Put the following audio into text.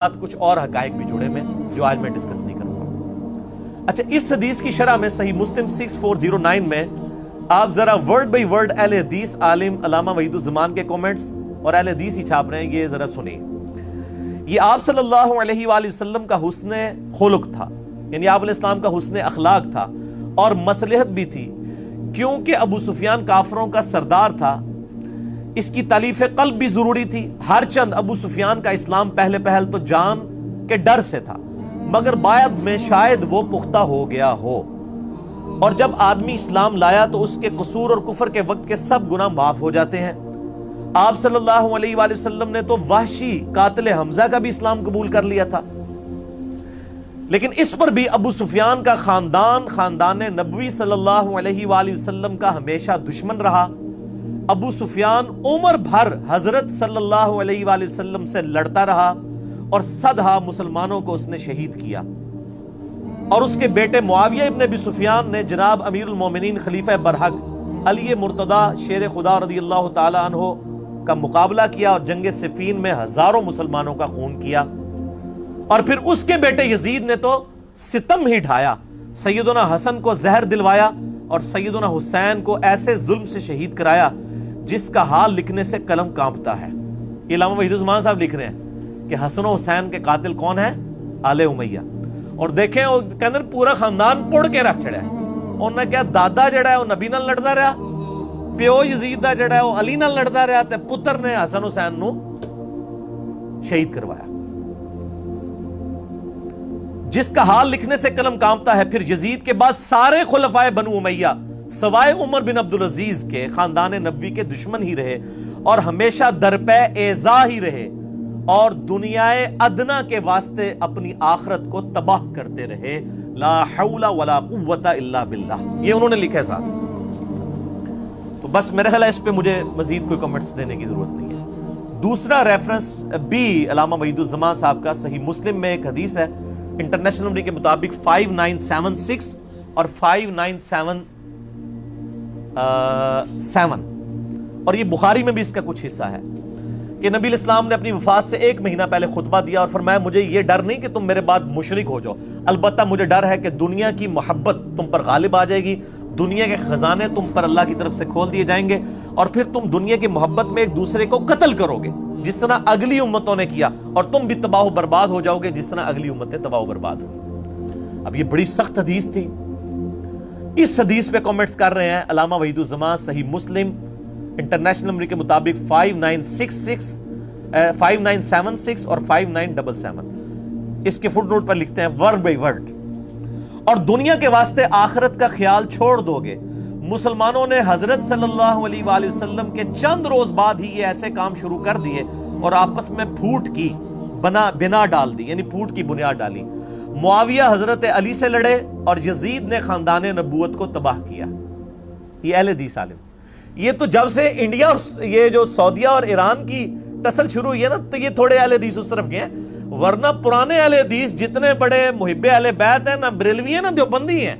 کچھ اور حقائق بھی جڑے میں جو آج میں ڈسکس نہیں کروں گا۔ اچھا، اس حدیث کی شرح میں صحیح مسلم 6409 میں آپ ذرا ورڈ بائی ورڈ اہل حدیث عالم علامہ وحید الزمان کے کومنٹس اور اہل حدیث ہی چھاپ رہے ہیں، یہ ذرا سنیں۔ یہ آپ صلی اللہ علیہ وآلہ وسلم کا حسن خلق تھا، یعنی آپ علیہ السلام کا حسن اخلاق تھا اور مصلحت بھی تھی، کیونکہ ابو سفیان کافروں کا سردار تھا، اس کی تالیف قلب بھی ضروری تھی۔ ہر چند ابو سفیان کا اسلام پہل تو جان کے ڈر سے تھا، مگر بعد میں شاید وہ پختہ ہو گیا ہو، اور جب آدمی اسلام لایا تو اس کے قصور اور کفر کے وقت کے سب گناہ معاف ہو جاتے ہیں۔ آپ صلی اللہ علیہ وآلہ وسلم نے تو وحشی قاتل حمزہ کا بھی اسلام قبول کر لیا تھا، لیکن اس پر بھی ابو سفیان کا خاندان نبوی صلی اللہ علیہ وآلہ وسلم کا ہمیشہ دشمن رہا۔ ابو سفیان عمر بھر حضرت صلی اللہ علیہ وآلہ وسلم سے لڑتا رہا اور صدہا مسلمانوں کو اس نے شہید کیا، اور اس کے بیٹے معاویہ ابن ابی سفیان نے جناب امیر المومنین خلیفہ برحق علی مرتضی شیر خدا رضی اللہ تعالی عنہ کا مقابلہ کیا اور جنگ صفین میں ہزاروں مسلمانوں کا خون کیا، اور پھر اس کے بیٹے یزید نے تو ستم ہی ڈھایا، سیدنا حسن کو زہر دلوایا اور سیدنا حسین کو ایسے ظلم سے شہید کرایا جس کا حال لکھنے سے قلم کانپتا ہے۔ یہ علامہ وحید الزمان صاحب لکھ رہے ہیں کہ حسن و حسین کے قاتل کون ہیں؟ آل امیہ، اور دیکھیں وہ کہندے پورا خاندان پڑ کے رکھ چھڑیا ہے۔ انہوں نے کیا دادا جڑا ہے وہ نبی نال لڑدا رہا، پیو یزید دا جڑا ہے وہ علی نال لڑدا رہا، تے پتر نے حسن حسین نو شہید کروایا، جس کا حال لکھنے سے قلم کانپتا ہے۔ پھر یزید کے بعد سارے خلفائے بنو امیہ سوائے عمر بن عبدالعزیز کے خاندان نبوی کے دشمن ہی رہے اور ہمیشہ درپے ایذا ہی رہے، اور دنیا ادنا کے واسطے اپنی آخرت کو تباہ کرتے رہے۔ لا حول ولا قوت الا باللہ، یہ انہوں نے لکھا صاحب۔ تو بس میرے خیال ہے اس پہ مجھے مزید کوئی کمنٹس دینے کی ضرورت نہیں ہے۔ دوسرا ریفرنس بھی علامہ وحید الزمان صاحب کا صحیح مسلم میں ایک حدیث ہے، انٹرنیشنل نمبر کے مطابق 5976 اور 5977، اور یہ بخاری میں بھی اس کا کچھ حصہ ہے کہ نبی علیہ السلام نے اپنی وفات سے 1 مہینہ پہلے خطبہ دیا اور فرمایا مجھے یہ ڈر نہیں کہ تم میرے بعد مشرک ہو جاؤ، البتہ مجھے ڈر ہے کہ دنیا کی محبت تم پر غالب آ جائے گی، دنیا کے خزانے تم پر اللہ کی طرف سے کھول دیے جائیں گے، اور پھر تم دنیا کی محبت میں ایک دوسرے کو قتل کرو گے جس طرح اگلی امتوں نے کیا، اور تم بھی تباہ و برباد ہو جاؤ گے جس طرح اگلی امتیں تباہ و برباد ہوئی۔ اب یہ بڑی سخت حدیث تھی۔ اس حدیث پہ کامنٹس کر رہے ہیں علامہ وحید الزمان صحیح مسلم انٹرنیشنل نمبر کے مطابق 5976 اور 5977، اس کے فٹ نوٹ پر لکھتے ہیں ورڈ بائی ورڈ، اور دنیا کے واسطے آخرت کا خیال چھوڑ دو گے۔ مسلمانوں نے حضرت صلی اللہ علیہ وآلہ وسلم کے چند روز بعد ہی یہ ایسے کام شروع کر دیے اور آپس میں پھوٹ کی بنا ڈال دی، یعنی پھوٹ کی بنیاد ڈالی۔ معاویہ حضرت علی سے لڑے اور یزید نے خاندان نبوت کو تباہ کیا۔ یہ اہل حدیث عالم، یہ تو جب سے انڈیا اور یہ جو سعودیہ اور ایران کی ٹسل شروع ہوئی ہے نا، تو یہ تھوڑے اہل حدیث اس طرف گئے ہیں، ورنہ پرانے اہل حدیث جتنے بڑے محب اہل بیت ہیں، نہ بریلوی ہیں نہ دیوبندی ہیں۔